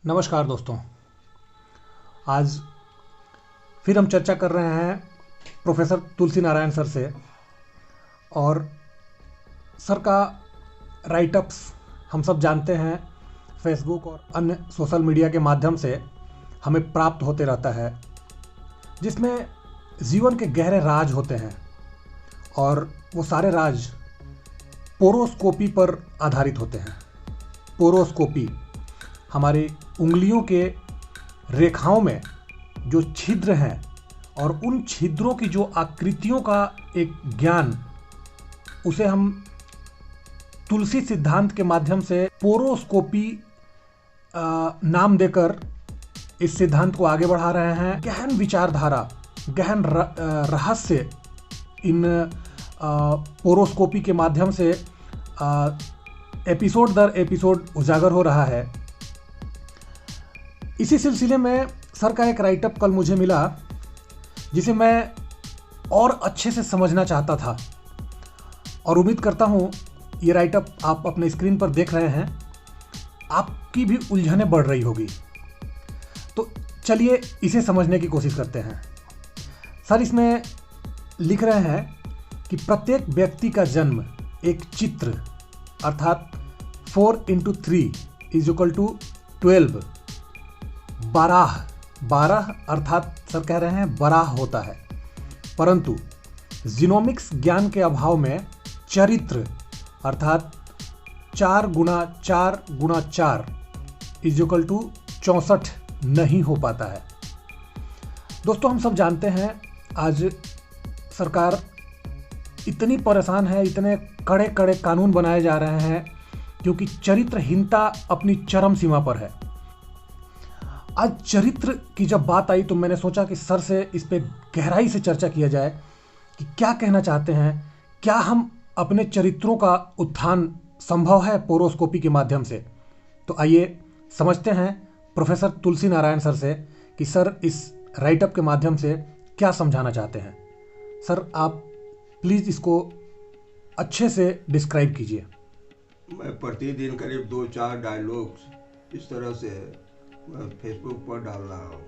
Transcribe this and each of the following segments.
नमस्कार दोस्तों। आज फिर हम चर्चा कर रहे हैं प्रोफेसर तुलसी नारायण सर से। और सर का राइटअप्स हम सब जानते हैं, फेसबुक और अन्य सोशल मीडिया के माध्यम से हमें प्राप्त होते रहता है, जिसमें जीवन के गहरे राज होते हैं और वो सारे राज पोरोस्कोपी पर आधारित होते हैं। पोरोस्कोपी हमारी उंगलियों के रेखाओं में जो छिद्र हैं और उन छिद्रों की जो आकृतियों का एक ज्ञान, उसे हम तुलसी सिद्धांत के माध्यम से पोरोस्कोपी नाम देकर इस सिद्धांत को आगे बढ़ा रहे हैं। गहन विचारधारा, गहन रहस्य इन पोरोस्कोपी के माध्यम से एपिसोड दर एपिसोड उजागर हो रहा है। इसी सिलसिले में सर का एक राइटअप कल मुझे मिला, जिसे मैं और अच्छे से समझना चाहता था और उम्मीद करता हूँ ये राइटअप आप अपने स्क्रीन पर देख रहे हैं, आपकी भी उलझनें बढ़ रही होगी। तो चलिए इसे समझने की कोशिश करते हैं। सर इसमें लिख रहे हैं कि प्रत्येक व्यक्ति का जन्म एक चित्र अर्थात 4 × 3 = 12 12 अर्थात सर कह रहे हैं बराह होता है। परंतु जीनोमिक्स ज्ञान के अभाव में चरित्र अर्थात 4 × 4 × 4 = 64 नहीं हो पाता है। दोस्तों, हम सब जानते हैं आज सरकार इतनी परेशान है, इतने कड़े कड़े कानून बनाए जा रहे हैं क्योंकि चरित्रहीनता अपनी चरम सीमा पर है। आज चरित्र की जब बात आई तो मैंने सोचा कि सर से इस पे गहराई से चर्चा किया जाए कि क्या कहना चाहते हैं, क्या हम अपने चरित्रों का उत्थान संभव है पोरोस्कोपी के माध्यम से। तो आइए समझते हैं प्रोफेसर तुलसी नारायण सर से कि सर इस राइटअप के माध्यम से क्या समझाना चाहते हैं। सर आप प्लीज़ इसको अच्छे से डिस्क्राइब कीजिए। मैं प्रतिदिन करीब 2-4 डायलॉग्स इस तरह से मैं फेसबुक पर डाल रहा हूँ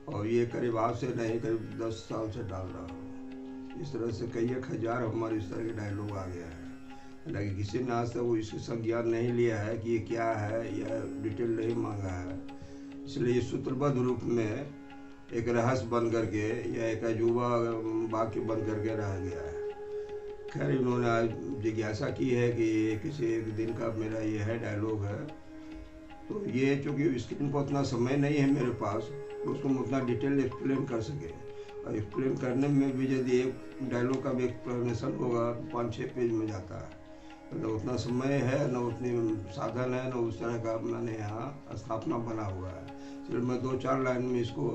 और ये करीब आज से नहीं, करीब 10 साल से डाल रहा हूँ। इस तरह से कई 1000 हमारे इस तरह के डायलॉग आ गया है, लेकिन किसी ने आज तक वो इसकी संज्ञान नहीं लिया है कि ये क्या है या डिटेल नहीं मांगा है। इसलिए सूत्रबद्ध रूप में एक रहस्य बन करके या एक अजूबा वाक्य बन करके रह गया है। खैर, इन्होंने आज जिज्ञासा की है कि ये किसी एक दिन का मेरा ये है डायलॉग है, तो ये चूँकि स्क्रीन पर उतना समय नहीं है मेरे पास तो उसको उतना डिटेल एक्सप्लेन कर सके। और एक्सप्लेन करने में भी यदि एक डायलॉग का भी एक्सप्लेनेशन होगा 5-6 पेज में जाता है, तो न उतना समय है, न उतनी साधन है, न उस तरह का मैंने यहाँ स्थापना बना हुआ है। सिर्फ मैं 2-4 लाइन में इसको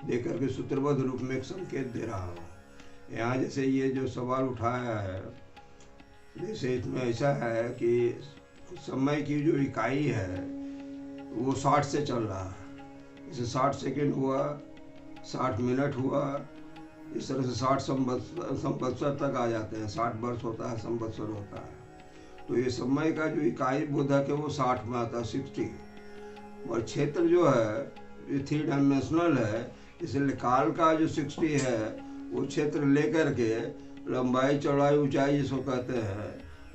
दे करके सूत्रबद्ध रूप में एक संकेत दे रहा हूँ। यहाँ जैसे ये जो सवाल उठाया है, जैसे इसमें ऐसा है कि समय की जो इकाई है वो 60 से चल रहा है। जैसे 60 सेकेंड हुआ, 60 मिनट हुआ, इस तरह से 60 संवत्सर तक आ जाते हैं। 60 वर्ष होता है, संवत्सर होता है। तो ये समय का जो इकाई बोधक है वो 60 में आता है, 60। और क्षेत्र जो है ये 3 डायमेंशनल है, इसलिए काल का जो 60 है वो क्षेत्र लेकर के लंबाई चौड़ाई ऊंचाई जिसको कहते हैं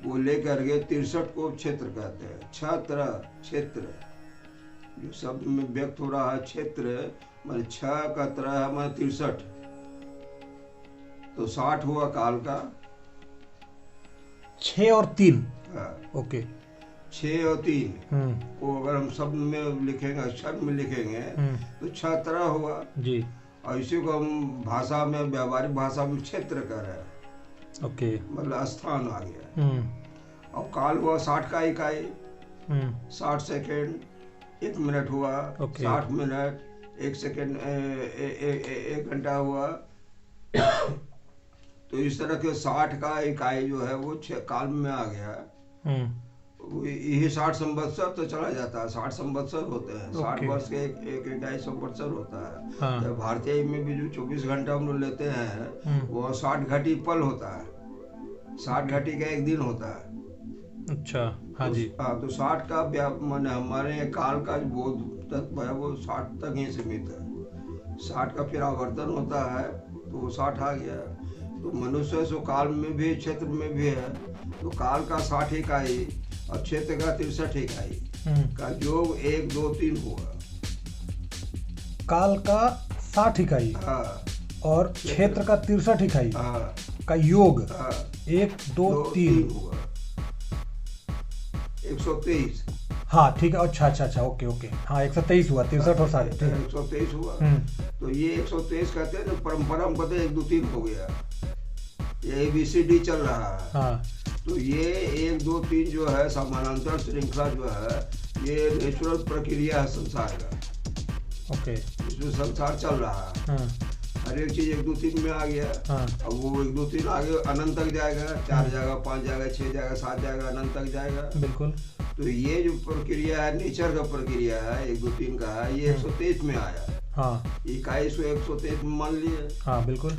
वो लेकर के 63 को क्षेत्र कहते हैं। क्षेत्र जो शब्द में व्यक्त हो रहा है क्षेत्र, मान 6 का तरह है, मान 63। तो 60 हुआ काल का, 6 और 3 ओके 6 और 3 को अगर हम शब्द में लिखेंगे, अक्षर में लिखेंगे तो 6 तरह हुआ जी। और इसी को हम भाषा में, व्यावहारिक भाषा में क्षेत्र कह रहे हैं। ओके, मतलब स्थान आ गया। और काल हुआ 60 का इकाई, 60 सेकेंड, 1 मिनट हुआ, 60 मिनट, 1 सेकेंड, 1 घंटा हुआ। तो इस तरह के 60 का इकाई जो है वो काल में आ गया। यही 60 संवत्सर तो चला जाता है। 60 संवत्सर होते हैं, 60 वर्ष के एक इकाई संवत्सर होता है। हाँ। तो भारतीय में भी जो 24 घंटा हम लोग लेते हैं वो 60 घटी पल होता है, 60 घटी का एक दिन होता है। अच्छा, हाँ जी। हाँ, तो 60 का माने हमारे यहाँ काल का जो बोध तत्व है वो 60 तक ही सीमित है। 60 का फिर आवर्तन होता है तो वो 60 आ गया। तो मनुष्य सो काल में भी क्षेत्र में भी है, तो काल का 60 इकाई और क्षेत्र का 63 इकाई का योग 1 2 3 हुआ। काल का 60 इकाई हाँ, और क्षेत्र का 63 इकाई हाँ, का योग हाँ, 1 2 3 हुआ 123। हाँ ठीक है, अच्छा, ओके, हाँ 123 हुआ, 63 और 60, ठीक है। 123 हुआ। तो ये 123 कहते हैं ना, परंपरा में कहते हैं 1 2 3 हो गया, ये ABCD चल रहा है। हाँ, तो ये 1 2 3 जो है समानांतर श्रृंखला जो है, ये नेचुरल प्रक्रिया है संसार का। ओके। इसमें संसार चल रहा है। हाँ, हर एक चीज 1 2 3 में आ गया। हाँ, अब वो 1 2 3 आगे अनंत तक जाएगा, 4 जाएगा, 5 जाएगा, 6 जाएगा, 7 जाएगा, अनंत तक जाएगा। बिल्कुल। तो ये जो प्रक्रिया है नेचर का प्रक्रिया है, 1 2 3 का है, ये 123 में आया। हाँ, इकाई सो 123 में मान लिए। हाँ, बिल्कुल।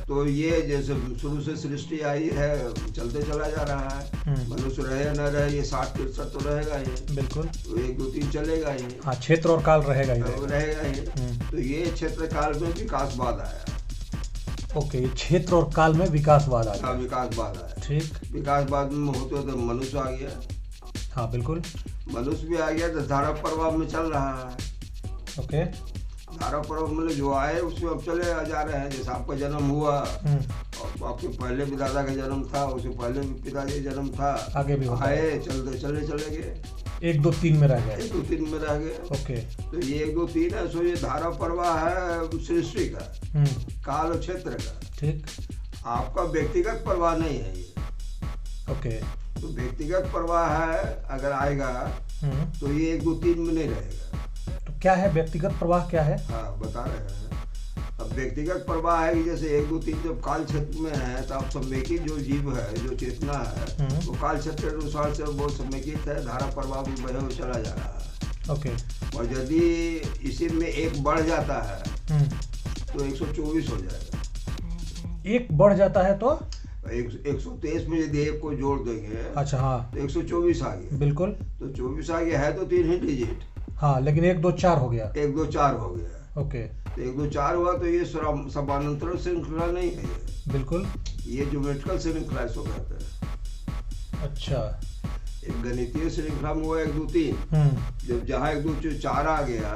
तो ये जैसे शुरू से सृष्टि आई है, चलते चला जा रहा है। मनुष्य रहे न रहे, ये 60 63 तो रहेगा ही। बिल्कुल। तो 1 2 3 चलेगा ही। हाँ, क्षेत्र और काल रहेगा ही रहेगा ही। तो ये क्षेत्र काल में विकासवाद आया। ओके, क्षेत्र और काल में विकासवाद आ गया। विकासवाद आया। ठीक। विकासवाद में होते तो मनुष्य आ गया। हाँ, बिल्कुल। मनुष्य भी आ गया, तो धारा प्रवाह में चल रहा है। ओके। धारा प्रवाह मतलब जो आए उसमें अब चले जा रहे हैं। जैसे आपका जन्म हुआ, और आपके पहले भी दादा का जन्म था, उससे पहले भी पिताजी का जन्म था, आगे भी होता है। आए चलते चले गए, 1 2 3 में रह गए। 1 2 3 में रह गए। ओके। तो ये 1 2 3 है, सो ये धारा प्रवाह है सृष्टि का, काल और क्षेत्र का। ठीक। आपका व्यक्तिगत प्रवाह नहीं है ये। ओके। तो व्यक्तिगत प्रवाह है, अगर आएगा तो ये 1 2 3 में नहीं रहेगा। तो क्या है व्यक्तिगत प्रवाह, क्या है? हाँ, बता रहे हैं। अब व्यक्तिगत प्रवाह है कि जैसे 1 2 3 जब काल क्षेत्र में है, तो आप समेकित जो जीव है, जो चेतना है, वो काल क्षेत्र के अनुसार से बहुत समेकित है, धारा प्रवाह भी बहे हुए चला जा रहा है। ओके। और यदि इसी में एक बढ़ जाता है तो 124 हो जाएगा। एक बढ़ जाता है तो 123 में यदि एक को जोड़ देंगे, अच्छा, हाँ, तो 124 आ गया। बिल्कुल। तो 24 आ गया है, तो 3 ही डिजिट। हाँ, लेकिन 1 2 4 हो गया। 1 2 4 हो गया। ओके। तो 1 2 4 हुआ, तो ये समानांतर श्रृंखला नहीं है ये। बिल्कुल। ये ज्योमेट्रिकल श्रृंखला इसको कहते हैं। अच्छा। एक गणितीय श्रृंखला में हुआ 1 2 3। जब जहाँ 1 2 4 आ गया,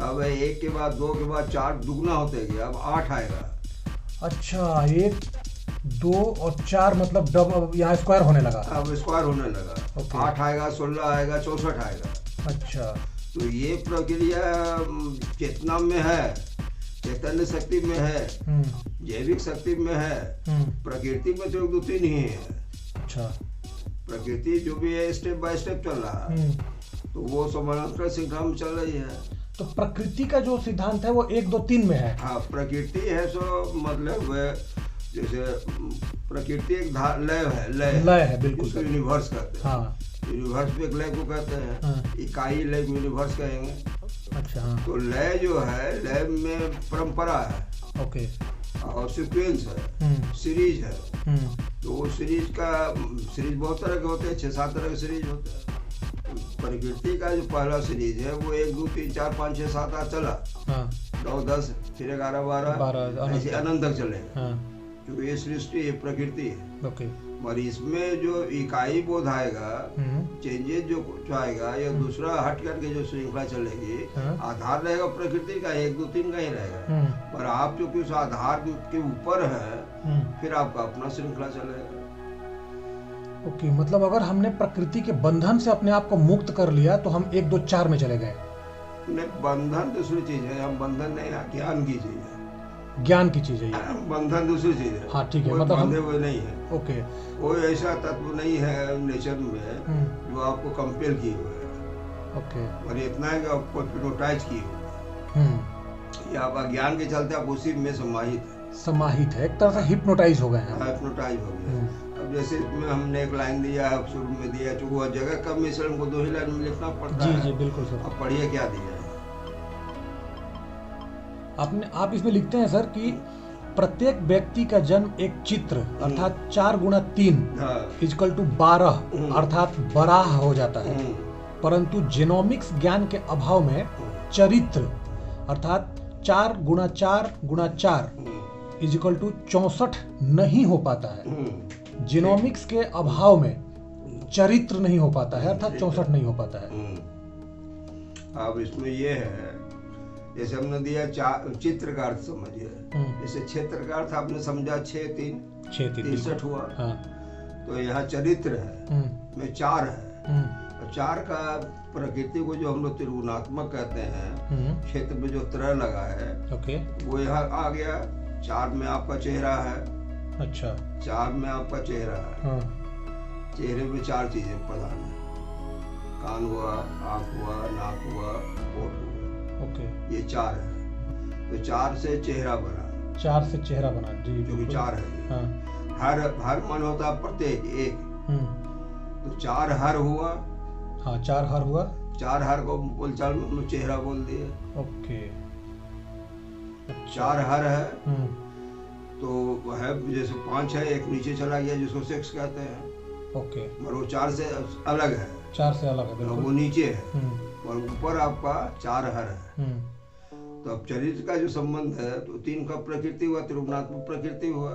तब 1 के बाद 2 के बाद 4 दुगना होते गया, अब 8 आएगा। अच्छा, 1 2 और 4 मतलब डब यहाँ स्क्वायर होने लगा। अब स्क्वायर होने लगा। 8 आएगा, 16 आएगा, 64 आएगा। अच्छा। तो ये प्रक्रिया चेतना में है, चैतन्य शक्ति में है, जैविक शक्ति में है। प्रकृति में तो 1 2 3 ही है। अच्छा। प्रकृति जो भी है स्टेप बाय स्टेप चल रहा है, तो वो समानांतर श्रृंखला में चल रही है। तो प्रकृति का जो सिद्धांत है वो 1 2 3 में है। हाँ, प्रकृति है सो मतलब जैसे प्रकृति एक लय है, बिल्कुल। यूनिवर्स कहते हैं। हाँ, यूनिवर्स भी एक लय को कहते हैं। हाँ। इकाई लय यूनिवर्स कहेंगे। अच्छा, हाँ। तो लय जो है, लय में परंपरा है। ओके। और सीक्वेंस है, सीरीज है। तो वो सीरीज बहुत तरह के होते हैं, 6-7 तरह के सीरीज होते हैं। प्रकृति का जो पहला सीरीज है वो 1 2 3 4 5 6 7 8 चला, 9 10 फिर 11 12 ऐसे अनंत तक चलेगा। क्योंकि ये सृष्टि है, प्रकृति है। ओके। और इसमें जो इकाई बोध आएगा, चेंजेस जो कुछ आएगा, या दूसरा हट करके जो श्रृंखला चलेगी, आधार रहेगा प्रकृति का, 1 2 3 का ही रहेगा। पर आप जो उस आधार के ऊपर है, फिर आपका अपना श्रृंखला चलेगा। ओके, मतलब अगर हमने प्रकृति के बंधन से अपने आप को मुक्त कर लिया तो हम 1 2 4 में चले गए। नहीं, बंधन दूसरी चीज है। हम बंधन नहीं, ज्ञान की चीज है। ज्ञान की चीज है ये। बंधन दूसरी चीज है। हाँ, ठीक है। मतलब बंधे हुए नहीं है। ओके। कोई ऐसा तत्व नहीं है नेचर में जो आपको कंपेल किए हुए है। ओके। और इतना है कि आपको हिप्नोटाइज किए हुए हैं, या आप ज्ञान के चलते आप उसी में समाहित है, एक तरह से हिप्नोटाइज हो गए हैं। हिप्नोटाइज हो गए। अब जैसे इसमें हमने एक लाइन दिया है, शुरू में दिया, चूंकि वह जगह कम मिश्रण को 2 ही लाइन में लिखना पड़ता है। जी, बिल्कुल सर। अब पढ़िए क्या दिया है। आप इसमें लिखते हैं सर कि प्रत्येक व्यक्ति का जन्म एक चित्र अर्थात 4 गुणा 3 इक्वल टू 12 अर्थात बराह हो जाता है, परंतु जेनोमिक्स ज्ञान के अभाव में चरित्र अर्थात 4 गुणा 4 गुणा 4 इक्वल टू 64 नहीं हो पाता है। जेनोमिक्स के अभाव में चरित्र नहीं हो पाता है अर्थात 64 नहीं हो पाता है। अब इसमें ये है, जैसे हमने दिया चित्र का अर्थ समझिए, जैसे क्षेत्र का अर्थ आपने समझा 6 3 63 हुआ। हाँ। तो यहाँ चरित्र है में 4 है, और 4 का प्रकृति को जो हम लोग त्रिगुणात्मक कहते हैं, क्षेत्र में जो त्रय लगा है वो यहाँ आ गया। 4 में आपका चेहरा है। अच्छा। 4 में आपका चेहरा है। चेहरे में 4 चीजें प्रधान है, कान हुआ, आँख हुआ, नाक हुआ, होठ हुआ। ये 4 है। तो 4 से चेहरा बना। 4 से चेहरा बना जी, जो कि 4 है। हाँ। हर मन होता प्रत्येक एक। तो 4 हर हुआ। हाँ, 4 हर हुआ। 4 हर को बोलचाल में हम लोग चेहरा बोल दिए। ओके। 4 हर है। तो है जैसे 5 है, एक नीचे चला गया जिसको सेक्स कहते हैं। ओके। और वो 4 से अलग है। 4 से अलग है बिल्कुल। वो नीचे है और ऊपर आपका 4 हर है। तो अब चरित्र का जो संबंध है तो 3 का प्रकृति हुआ, त्रिगुणात्मक प्रकृति हुआ।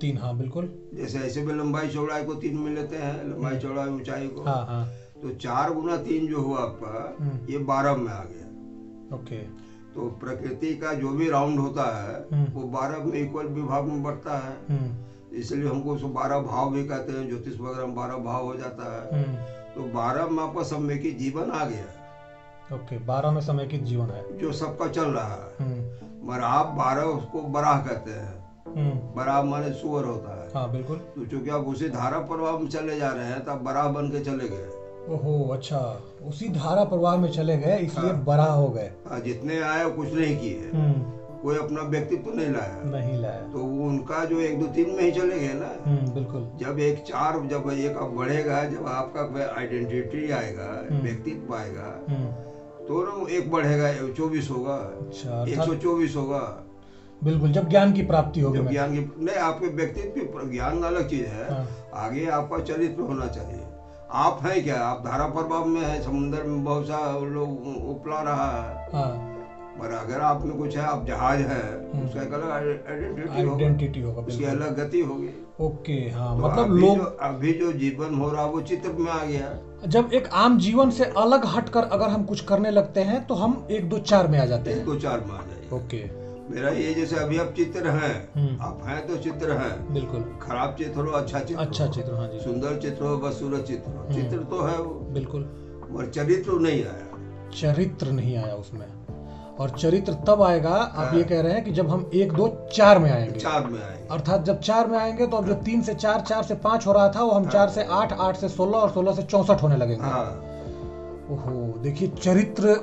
3, हाँ बिल्कुल। जैसे ऐसे में लंबाई चौड़ाई को 3 में लेते हैं, लंबाई चौड़ाई ऊंचाई को। हाँ हाँ। तो 4 गुना 3 जो हुआ आपका, ये 12 में आ गया। ओके। तो प्रकृति का जो भी राउंड होता है वो 12 में इक्वल विभाग में बढ़ता है। इसलिए हमको उसको 12 भाव भी कहते हैं। ज्योतिष वगैरह में 12 भाव हो जाता है। तो 12 में आपका समेकित जीवन आ गया। ओके। 12 में समेकित जीवन है जो सबका चल रहा है। मगर आप 12 उसको बराह कहते हैं। बराह माने सुअर होता है। हाँ बिल्कुल। तो चूंकि आप उसी धारा प्रवाह में चले जा रहे हैं, तब बराह बन के चले गए। ओहो, अच्छा, उसी धारा प्रवाह में चले गए इसलिए बराह हो गए। जितने आए कुछ नहीं किए, कोई अपना व्यक्तित्व नहीं लाया। तो उनका जो 1 2 3 में ही चले गए ना। बिल्कुल। जब एक 4 जब एक बढ़ेगा, जब आपका आइडेंटिटी आएगा, व्यक्तित्व आएगा, तो ना एक बढ़ेगा, 24 होगा। अच्छा, 124 होगा। बिल्कुल, जब ज्ञान की प्राप्ति होगी। ज्ञान की नहीं, आपके व्यक्तित्व ज्ञान अलग चीज है। आगे आपका चरित्र होना चाहिए। आप हैं क्या? आप धारा प्रभाव में है, समुद्र में बहुत सा लोग उपला रहा है। पर अगर आप में कुछ है, आप जहाज है, उसका एक अलग आइडेंटिटी होगा, उसकी अलग गति होगी। ओके। हाँ, तो मतलब लोग अभी जो जीवन हो रहा है वो चित्र में आ गया। जब एक आम जीवन से अलग हटकर अगर हम कुछ करने लगते हैं तो हम 1 2 4 में आ जाते हैं। 1 2 4 में आ जाएंगे। ओके। मेरा ये जैसे अभी आप चित्र हैं, आप हैं तो चित्र हैं। बिल्कुल। खराब चित्र हो, अच्छा चित्र, हाँ जी। सुंदर चित्र हो, बदसूरत चित्र हो, चित्र तो है वो। बिल्कुल। और चरित्र नहीं आया। चरित्र नहीं आया उसमें। और चरित्र तब आएगा, आप ये कह रहे हैं कि जब हम 1 2 4 में आएंगे। 4 में आएंगे। अर्थात जब 4 में आएंगे तो अब जो 3 से 4, 4 से 5 हो रहा था, वो हम 4 से 8, 8 से 16 और 16 से 64 होने लगेंगे। ओहो, देखिए, चरित्र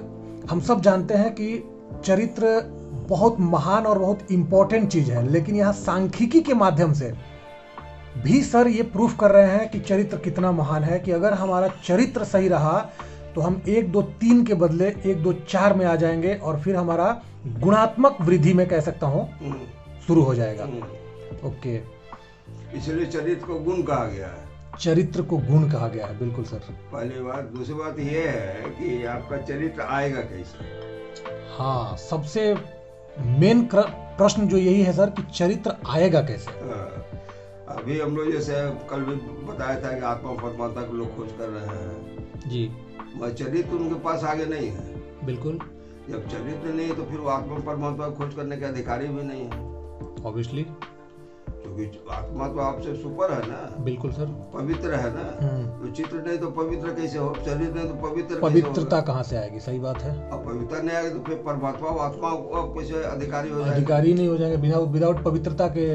हम सब जानते हैं कि चरित्र बहुत महान और बहुत इंपॉर्टेंट चीज है, लेकिन यहाँ सांख्यिकी के माध्यम से भी सर ये प्रूफ कर रहे हैं कि चरित्र कितना महान है, कि अगर हमारा चरित्र सही रहा तो हम 1 2 3 के बदले 1 2 4 में आ जाएंगे और फिर हमारा गुणात्मक वृद्धि में कह सकता हूँ शुरू हो जाएगा। ओके। इसलिए चरित्र को गुण कहा गया है। चरित्र को गुण कहा गया है, बिल्कुल सर। पहली बात। दूसरी बात ये है कि आपका चरित्र आएगा कैसे। हाँ, सबसे मेन प्रश्न जो यही है सर कि चरित्र आएगा कैसे। अभी हम लोग जैसे कल भी बताया था कि आत्मा परमात्मा के लोग खोज कर रहे हैं जी, मगर चरित्र उनके पास आगे नहीं है। बिल्कुल। जब चरित्र नहीं है तो फिर वो आत्मा परमात्मा खोज करने के अधिकारी भी नहीं है, ऑब्वियसली, क्योंकि आत्मा तो आपसे सुपर है ना। बिल्कुल सर। पवित्र है ना। तो चित्र नहीं तो पवित्र कैसे हो, चरित्र नहीं तो पवित्रता कहाँ से आएगी। सही बात है। अब पवित्र नहीं आएगी तो फिर परमात्मा आत्मा कैसे अधिकारी हो जाएगा। अधिकारी नहीं हो जाएंगे विदाउट पवित्रता के।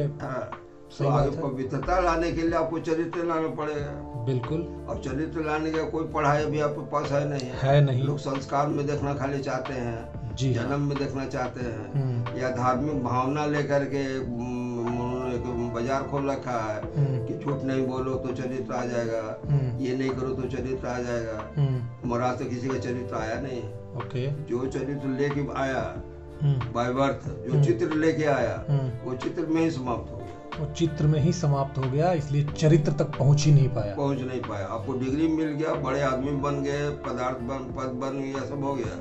तो आगे पवित्रता लाने के लिए आपको चरित्र लाना पड़ेगा। बिल्कुल। और चरित्र लाने का कोई पढ़ाई भी आपके पास है नहीं। लोग संस्कार में देखना खाली चाहते हैं, जन्म में देखना चाहते हैं, या धार्मिक भावना लेकर के बाजार खोल रखा है कि झूठ नहीं बोलो तो चरित्र आ जाएगा, ये नहीं करो तो चरित्र आ जाएगा। महाराज तो किसी का चरित्र आया नहीं। ओके। जो चरित्र लेके आया बाय बर्थ, जो चित्र लेके आया वो चित्र में ही समाप्त हो गया। वो चित्र में ही समाप्त हो गया, इसलिए चरित्र तक पहुंच ही नहीं पाया। आपको डिग्री मिल गया, बड़े आदमी बन गए, पद बन गया, सब हो गया,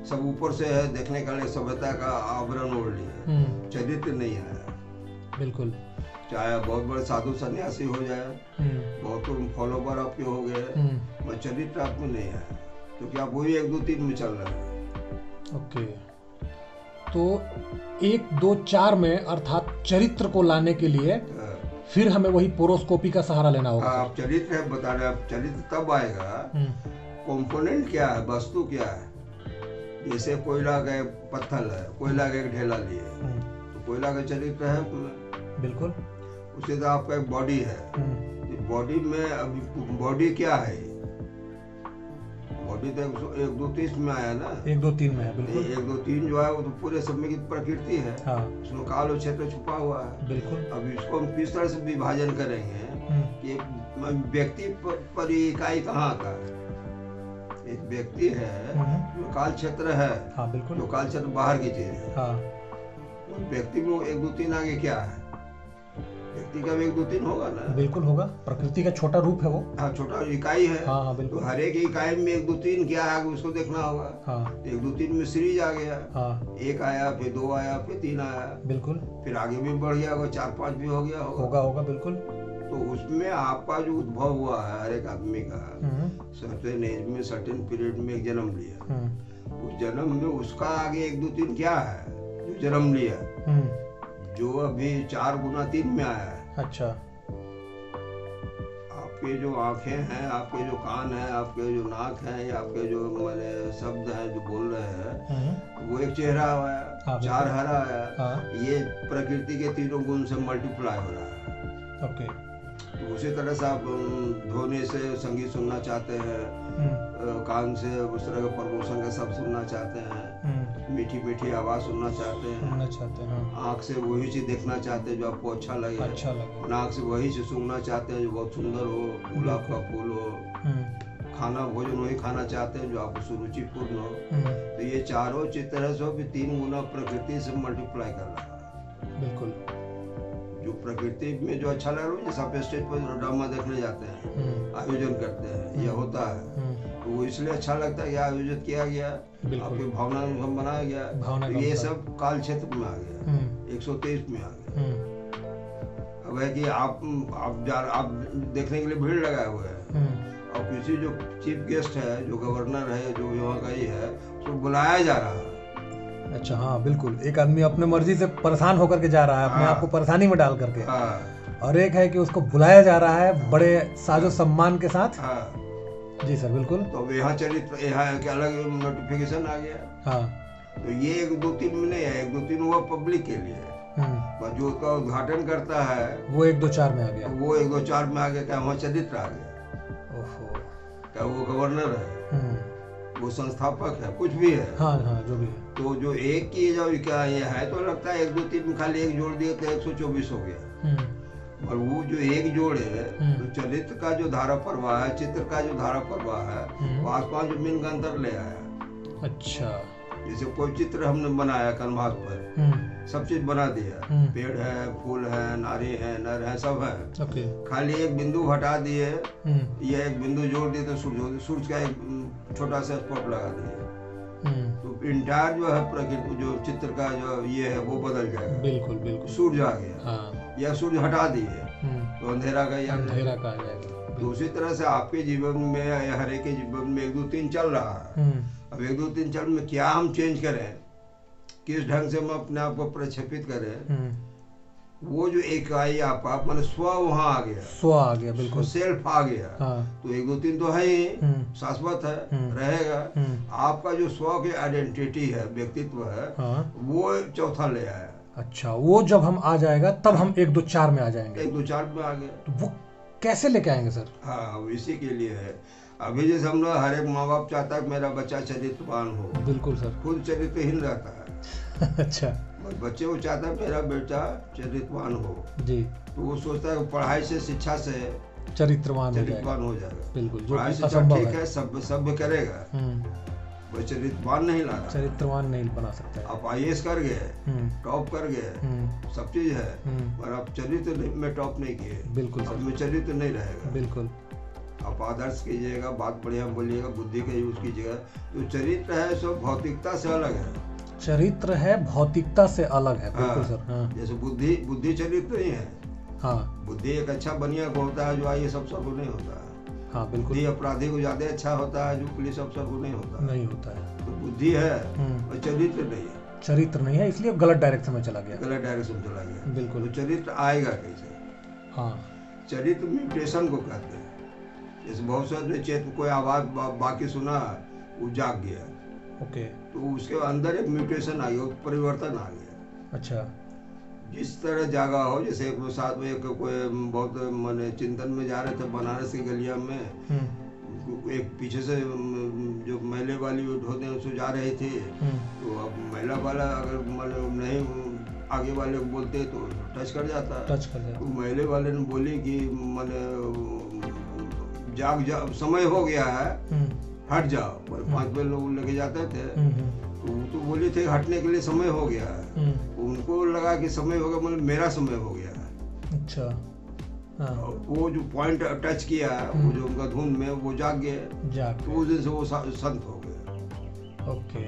सब ऊपर से है, देखने का लिए सभ्यता का आवरण ओढ़ लिया, चरित्र नहीं आया। बिल्कुल। चाहे बहुत बड़े साधु सन्यासी हो जाए, बहुत फॉलोवर आपके हो गए, मगर चरित्र आप में नहीं आया, क्योंकि आप वही 1 2 3 में चल रहे हैं। ओके, तो 1 2 4 में अर्थात चरित्र को लाने के लिए फिर हमें वही पोरोस्कोपी का सहारा लेना होगा। आप चरित्र है बता रहे, आप चरित्र तब आएगा, कंपोनेंट क्या है, वस्तु क्या है। जैसे कोयला का पत्थर है, कोयला का एक ढेला लिए, तो कोयला का चरित्र है बिल्कुल। उसी तरह आपका एक बॉडी है, बॉडी में अभी बॉडी क्या है, बॉडी तो 1 2 3 में आया ना, 1 2 3 में है। बिल्कुल। 1 2 3 जो है वो तो पूरे सब में की प्रकृति है। हाँ। उसमें काल और क्षेत्र छुपा हुआ है। बिल्कुल। अब इसको हम किस तरह से विभाजन करेंगे कि व्यक्ति पर इकाई कहाँ का है। एक व्यक्ति है जो काल क्षेत्र है। हाँ, बिल्कुल। जो काल क्षेत्र बाहर की चीज है। हाँ। व्यक्ति में 1 2 3 आगे क्या है, व्यक्ति का भी 1 2 3 होगा ना। बिल्कुल होगा, प्रकृति का छोटा रूप है वो। हाँ, छोटा इकाई है। हाँ, बिल्कुल। तो हर एक इकाई में 1 2 3 क्या है उसको देखना होगा। हाँ। 1 2 3 में सीरीज आ गया। हाँ। 1 आया, फिर 2 आया, फिर 3 आया। बिल्कुल। फिर आगे भी बढ़ गया होगा, 4 5 भी हो गया होगा बिल्कुल। तो उसमें आपका जो उद्भव हुआ है हर एक आदमी का, सर्टेन एज में, सर्टेन पीरियड में एक जन्म लिया, उस जन्म में उसका आगे 1 2 3 क्या है जो जन्म लिया, जो अभी 4 गुना 3 में आया है। अच्छा। आपके जो आंखें हैं, आपके जो कान हैं, आपके जो नाक हैं, या आपके जो मैंने शब्द हैं जो बोल रहे हैं, वो एक चेहरा आया। हाँ, 4 हरा आया। हाँ। ये प्रकृति के 3 गुण से मल्टीप्लाई हो रहा है। ओके। तो उसी तरह से आप ध्वनि से संगीत सुनना चाहते हैं, कान से उस तरह का प्रमोशन का सब सुनना चाहते हैं, मीठी मीठी आवाज सुनना चाहते हैं, आँख से वही चीज देखना चाहते हैं जो आपको अच्छा लगे, नाक से वही चीज सुनना चाहते हैं जो बहुत सुंदर हो, गुलाब का फूल हो, खाना भोजन वही खाना चाहते हैं जो आपको सुरुचिपूर्ण हो। तो ये चारों चित्र से भी 3 गुना प्रकृति से मल्टीप्लाई कर रहा है। बिल्कुल। जो प्रकृति में जो अच्छा लग रहा है, जैसे आप स्टेज पर ड्रामा देखने जाते हैं, आयोजन करते हैं, यह होता है, तो वो इसलिए अच्छा लगता है कि आयोजित किया गया, आपकी भावना बनाया गया, तो ये सब काल क्षेत्र में आ गया, 123 में आ गया। अब है कि आप देखने के लिए भीड़ लगाए हुए हैं, और किसी जो चीफ गेस्ट है, जो गवर्नर है, जो यहाँ का ही है, उसको बुलाया जा रहा है। अच्छा। हाँ, बिल्कुल। एक आदमी अपने मर्जी से परेशान होकर के जा रहा है, अपने आप को परेशानी में डाल करके। और एक है कि उसको बुलाया जा रहा है बड़े साजो सम्मान के साथ। जी सर, बिल्कुल। तो यहाँ चरित्र, यहाँ के अलग नोटिफिकेशन आ गया। हाँ। तो ये 1 2 3 में नहीं है, 1 2 3 हुआ पब्लिक के लिए, जो उसका उद्घाटन करता है वो 1 2 4 में आ गया। वो 1 2 4 में आ गया, क्या वहाँ चरित्र आ गया। ओहो। क्या वो गवर्नर है, वो संस्थापक है, कुछ भी है। हाँ, जो भी है। तो जो एक की जो क्या ये है, तो लगता है 1 2 3 में खाली 1 जोड़ दिए तो 124 हो गया। और वो जो एक जोड़े तो चरित्र का जो धारा प्रवाह है, चित्र का जो धारा प्रवाह है, वो आसपास जमीन का अंतर ले आया। अच्छा। जैसे कोई चित्र हमने बनाया कैनवास पर, सब चीज बना दिया, पेड़ है, फूल है, नारी है, नर है, सब है। ओके। खाली एक बिंदु हटा दिए, ये एक बिंदु जोड़ दिए तो सूरज का एक छोटा सा स्पॉट लगा दिया, तो इंटायर जो है प्रकृति, जो चित्र का जो ये है, वो बदल जाएगा। बिल्कुल बिल्कुल। सूरज आ गया। हाँ। या सूरज हटा दिए तो अंधेरा का आ जाएगा। दूसरी तरह से आपके जीवन में या हर एक के जीवन में 1 2 3 चल रहा है। अब 1 2 3 चल में क्या हम चेंज करें, किस ढंग से हम अपने आप को प्रक्षेपित करें, वो जो इकाई आप माने स्व वहाँ आ गया, बिल्कुल सेल्फ आ गया। हाँ। तो 1 2 3 तो है ही, शाश्वत है, रहेगा। आपका जो स्व की आइडेंटिटी है, व्यक्तित्व है, हाँ। वो चौथा ले आया। अच्छा, वो जब हम आ जाएगा तब हम 1 2 4 में आ जाएंगे। 1 2 4 में आ गया। तो वो कैसे लेके आएंगे सर? हाँ, इसी के लिए है। अभी जैसे हम लोग, हर एक माँ बाप चाहता है कि मेरा बच्चा चरित्रवान हो। बिल्कुल सर। खुद चरित्रहीन रहता है। अच्छा। बच्चे को चाहता है मेरा बेटा चरित्रवान हो जी, तो वो सोचता है पढ़ाई से, शिक्षा से चरित्रवान हो जाएगा। बिल्कुल। पढ़ाई शिक्षा ठीक है, सभ्य करेगा, वो चरित्रवान नहीं ला रहा। चरित्रवान नहीं बना सकता है। आप IAS कर गए, टॉप कर गए, सब चीज है, पर आप चरित्र में टॉप नहीं किए। बिल्कुल अब में चरित्र नहीं रहेगा। बिल्कुल। आप आदर्श कीजिएगा, बात बढ़िया बोलिएगा, बुद्धि का यूज कीजिएगा। तो चरित्र है सो भौतिकता से अलग है। चरित्र है भौतिकता से अलग है। बिल्कुल सर। हाँ। जैसे बुद्धि चरित्र नहीं है। हाँ। बुद्धि एक अच्छा बनिया को होता है, जो IAS अफसर को नहीं होता है। हाँ बिल्कुल। बुद्धि अपराधी को ज्यादा अच्छा होता है, जो पुलिस अफसर को नहीं होता। नहीं होता है। तो बुद्धि है और चरित्र नहीं है। चरित्र नहीं है, इसलिए गलत डायरेक्शन में चला गया। गलत डायरेक्शन चला गया। बिल्कुल। तो चरित्र आएगा कैसे? हाँ। चरित्र म्यूटेशन को कहते हैं। जैसे बहुत सारे चेत कोई आवाज बाकी सुना, वो जाग गया। ओके। तो उसके अंदर एक म्यूटेशन आ गया, परिवर्तन आ गया। अच्छा। जिस तरह जागा हो, जैसे एक साथ में एक कोई बहुत माने चिंतन में जा रहे थे बनारस की गलिया में, एक पीछे से जो मैले वाली होते हैं उसको जा रही थी। तो अब महिला वाला अगर नहीं आगे वाले को बोलते तो टच कर जाता। तो मैले वाले ने बोली कि माने जाग समय हो गया है, हट जाओ। पर 5 लोग लेके जाते थे, तो बोले थे हटने के लिए समय हो गया है। उनको लगा कि समय हो गया, मतलब मेरा समय हो गया है। अच्छा। हाँ। वो जो पॉइंट टच किया, वो जो उनका धुन में, वो जाग गए। तो उस दिन से वो संत हो गए। ओके।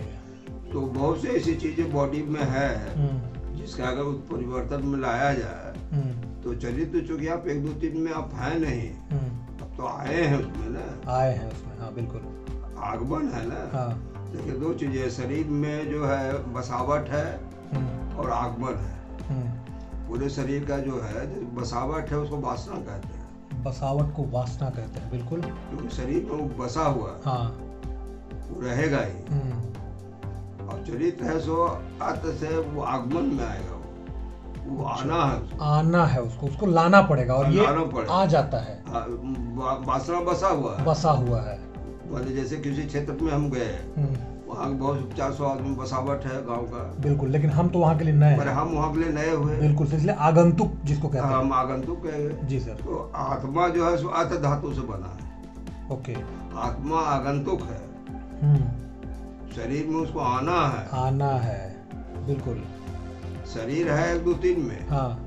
तो बहुत सी ऐसी चीजें बॉडी में है जिसका अगर परिवर्तन में लाया जाए तो चरित्र, चूंकि आप 1 2 3 में आप हैं नहीं, अब तो आए हैं उसमें ना। आए हैं उसमें। हाँ बिल्कुल। आगमन है ना। हाँ। देखिए 2 चीजें, शरीर में जो है बसावट है और आगमन है। पूरे शरीर का जो है बसावट है, उसको वासना कहते हैं। बसावट को वासना कहते हैं। बिल्कुल। क्योंकि शरीर में वो बसा हुआ, हाँ, वो रहेगा ही। और चरित्र है सो अर्थ से वो आगमन में आएगा। वो आना है उसको। आना है उसको लाना पड़ेगा, और ये आ जाता है। वासना बसा हुआ है। मतलब जैसे किसी क्षेत्र में हम गए, वहाँ बहुत 400 आदमी बसावट है गांव का। बिल्कुल। लेकिन हम तो वहाँ के लिए नए हैं। हम वहाँ के लिए नए हुए। बिल्कुल। इसलिए आगंतुक जिसको कहते हैं। हम आगंतुक कहेंगे। जी सर। तो आत्मा जो है सो अर्थ धातु से बना है। ओके। आत्मा आगंतुक है। शरीर में उसको आना है। बिल्कुल। शरीर है 1 2 3 में। हाँ।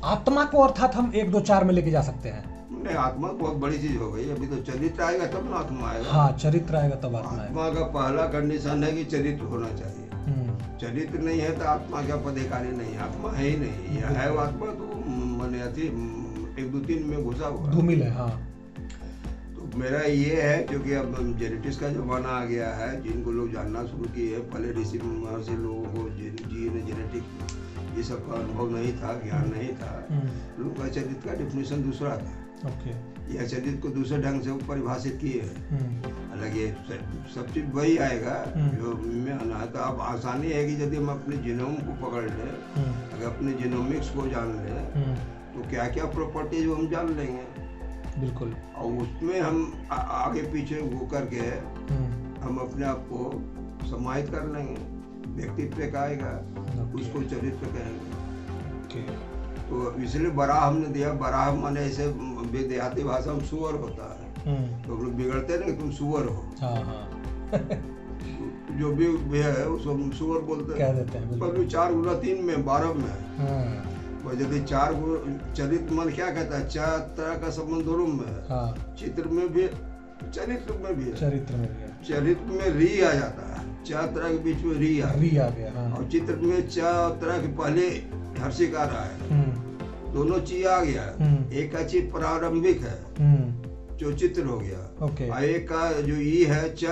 आत्मा को अर्थात हम 1 2 4 में लेके जा सकते हैं। नहीं, आत्मा बहुत बड़ी चीज हो गई। अभी तो चरित्र आएगा तब ना आत्मा आएगा। हाँ, चरित्र आएगा तब आत्मा आत्मा का पहला कंडीशन है कि चरित्र होना चाहिए। चरित्र नहीं है तो आत्मा का पदाधिकारी नहीं, आत्मा है ही नहीं। यह है आत्मा तो मैंने 1 2 3 में घुसा हुआ धूमिल है। हाँ। तो मेरा ये है, क्योंकि अब जेनेटिक्स का जमाना आ गया है, जिनको लोग जानना शुरू किए। पहले ऋषि महर्षि लोगों को जीन जेनेटिक ये सब का अनुभव नहीं था, ज्ञान नहीं था। लोगों का चरित्र का डिफिनेशन दूसरा था। यह चरित्र को दूसरे ढंग से परिभाषित किए हैं। हालांकि सब चीज वही आएगा जो में आना है। तो अब आसानी है कि यदि हम अपने जीनोम को पकड़ लें, अगर अपने जीनोमिक्स को जान लें, तो क्या क्या प्रॉपर्टीज हम जान लेंगे। बिल्कुल। और उसमें हम आगे पीछे वो करके हम अपने आप को समाहित कर लेंगे। व्यक्तित्व का आएगा, उसको चरित्र कहेंगे। तो इसलिए बराह हमने दिया। बराह माने ऐसे देहाती भाषा में सुअर होता है। तो लोग बिगड़ते नहीं, तुम सुअर हो। जो भी है उसको सुअर बोलते हैं। पर 4 गुना 3 में 12 में यदि 4 चरित्र मन क्या कहता है, 4 तरह का संबंध दोनों में है। चित्र में भी, चरित्र में भी है। चरित्र में री आ जाता है। 4 तरह के बीच में री आ गया। और चित्र में 4 तरह के पहले हर्षिकार है। दोनों चीज आ गया। एक का चीज प्रारंभिक है, जो चित्र हो गया। और एक का जो ई है ची,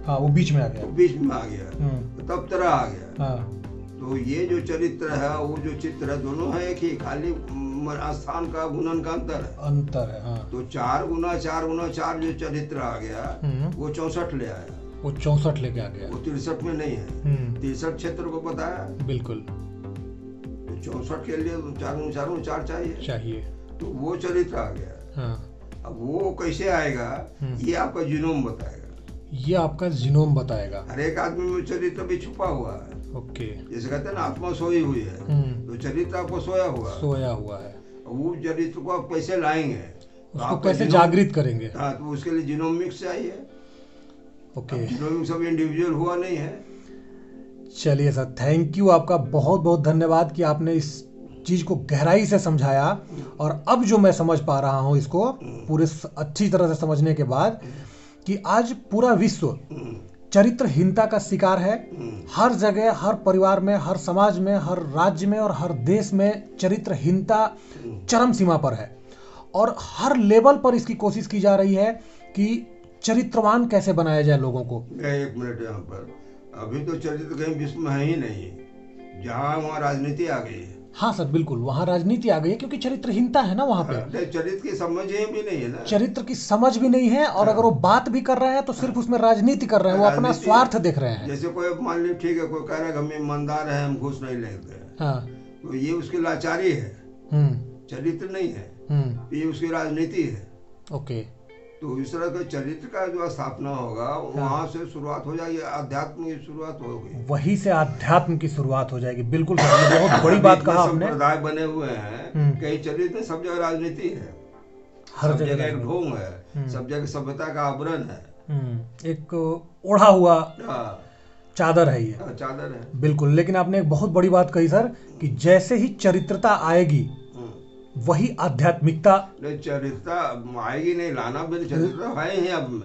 वो बीच में आ गया। बीच में आ गया, तब तरह आ गया। तो ये जो चरित्र है, वो जो चित्र है, दोनों है एक ही, खाली स्थान का गुणन का अंतर है। हाँ। तो 4 गुना 4 जो चरित्र आ गया, वो 64 ले आया। वो 64 लेके आ गया। वो 63 में नहीं है। 63 क्षेत्र को बताया। बिल्कुल। 64 के लिए 4 चाहिए। तो वो चरित्र आ गया। हाँ। अब वो कैसे आएगा, ये आपका जीनोम बताएगा। हर एक आदमी में चरित्र भी छुपा हुआ है। ओके। जैसे कहते हैं ना, आत्मा सोई हुई है, तो चरित्र आपको सोया हुआ है। वो चरित्र को आप कैसे लाएंगे, उसको कैसे जागृत करेंगे। हाँ, तो उसके लिए जीनोमिक्स चाहिए। ओके। लोग सब इंडिविजुअल हुआ नहीं है। चलिए सर, थैंक यू, आपका बहुत बहुत धन्यवाद कि आपने इस चीज़ को गहराई से समझाया। और अब जो मैं समझ पा रहा हूँ इसको पूरे अच्छी तरह से समझने के बाद, कि आज पूरा विश्व चरित्रहीनता का शिकार है। हर जगह, हर परिवार में, हर समाज में, हर राज्य में और हर देश में चरित्रहीनता चरम सीमा पर है। और हर लेवल पर इसकी कोशिश की जा रही है कि चरित्रवान कैसे बनाया जाए लोगों को। एक मिनट यहाँ पर, अभी तो चरित्र कहीं विश्व में है ही नहीं। जहाँ वहाँ राजनीति आ गई है। हाँ सर, बिल्कुल, वहाँ राजनीति आ गई है क्योंकि चरित्रहीनता है ना वहाँ पे। चरित्र की समझ ही भी नहीं है ना। चरित्र की समझ भी नहीं है, और अगर वो बात भी कर रहे हैं तो सिर्फ उसमें राजनीति कर रहे हैं, वो अपना स्वार्थ देख रहे हैं। जैसे कोई मान ली, ठीक है, कोई कह रहा है हम ईमानदार हैं, हम घूस नहीं लेते, हाँ, तो ये उसकी लाचारी है, चरित्र नहीं है, ये उसकी राजनीति है। ओके। तो इस तरह के चरित्र का जो स्थापना होगा, वहां से शुरुआत हो जाएगी, अध्यात्म की शुरुआत होगी। वही से अध्यात्म की शुरुआत हो जाएगी। बिल्कुल सर, ये बहुत बड़ी बात कहा आपने। संप्रदाय बने हुए हैं, कई चरित्र, सब जगह राजनीति है, हर जगह एक ढोंग है, सब जगह सभ्यता का आवरण है, एक ओढ़ा हुआ चादर है ये। चादर है, बिल्कुल। लेकिन आपने एक बहुत बड़ी बात कही सर, कि जैसे ही चरित्रता आएगी वही आध्यात्मिकता। चरित्रता आएगी नहीं, लाना भी चरित्रता है ही अब।